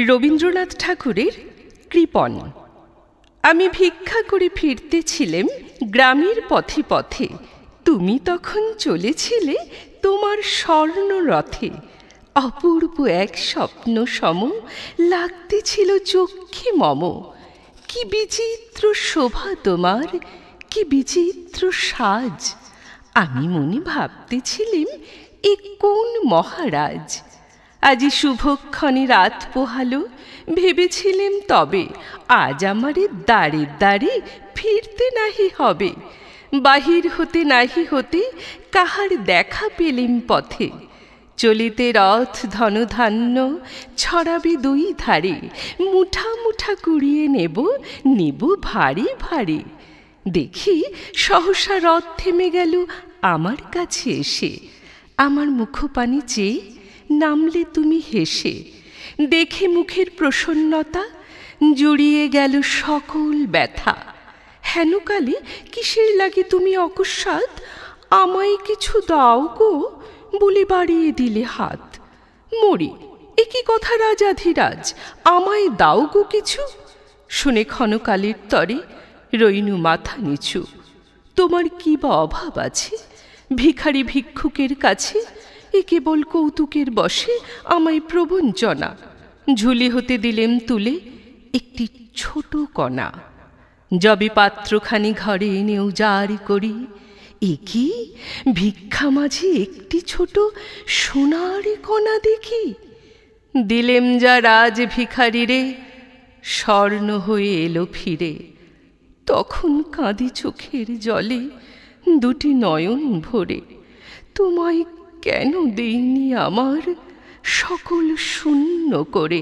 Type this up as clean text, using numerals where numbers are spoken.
রবীন্দ্রনাথ ঠাকুরের কৃপণ। আমি ভিক্ষা করে ফিরতেছিলেম গ্রামের পথে পথে, তুমি তখন চলেছিলে তোমার স্বর্ণরথে। অপূর্ব এক স্বপ্ন সম লাগতেছিল চক্ষে মম। কি বিচিত্র শোভা তোমার, কি বিচিত্র সাজ! আমি মনে ভাবতেছিলেম এ কোন মহারাজ। আজি শুভক্ষণে রাত পোহালো, ভেবেছিলেম তবে আজ আমারে দ্বারে দ্বারে ফিরতে নাহি হবে। বাহির হতে নাহি হতে কাহার দেখা পেলেম পথে। চলিতে রথ ধনধান্য ছড়াবে দুই ধারে, মুঠা মুঠা কুড়িয়ে নেব নেব ভারে ভারে। দেখি সহসা রথ থেমে গেল আমার কাছে এসে। আমার মুখপানে চেয়ে নামলে তুমি হেসে। দেখে মুখের প্রসন্নতা জুড়িয়ে গেল সকল ব্যথা। হেনকালে কিসের লাগে তুমি অকস্মাৎ আমায় কিছু দাও গো বলে বাড়িয়ে দিলে হাত। মরি, এ কি কথা রাজাধিরাজ, আমায় দাও গো কিছু! শুনে ক্ষণকালের তরে রইনু মাথা নিচু। তোমার কি বা অভাব আছে ভিখারি ভিক্ষুকের কাছে? এ কেবল কৌতুকের বশে আমায় প্রবঞ্চনা। ঝুলি হতে দিলেম তুলে একটি ছোট কণা। যবে পাত্রখানি ঘরে এনে উজাড় করি, এ কি ভিক্ষা মাঝে একটি ছোট সোনার কণা দেখি! দিলেম যা রাজ ভিখারিরে, স্বর্ণ হয়ে এলো ফিরে। তখন কাঁদি চোখের জলে দুটি নয়ন ভরে। তোমায় কেন দেইনি আমার সকল শূন্য করে।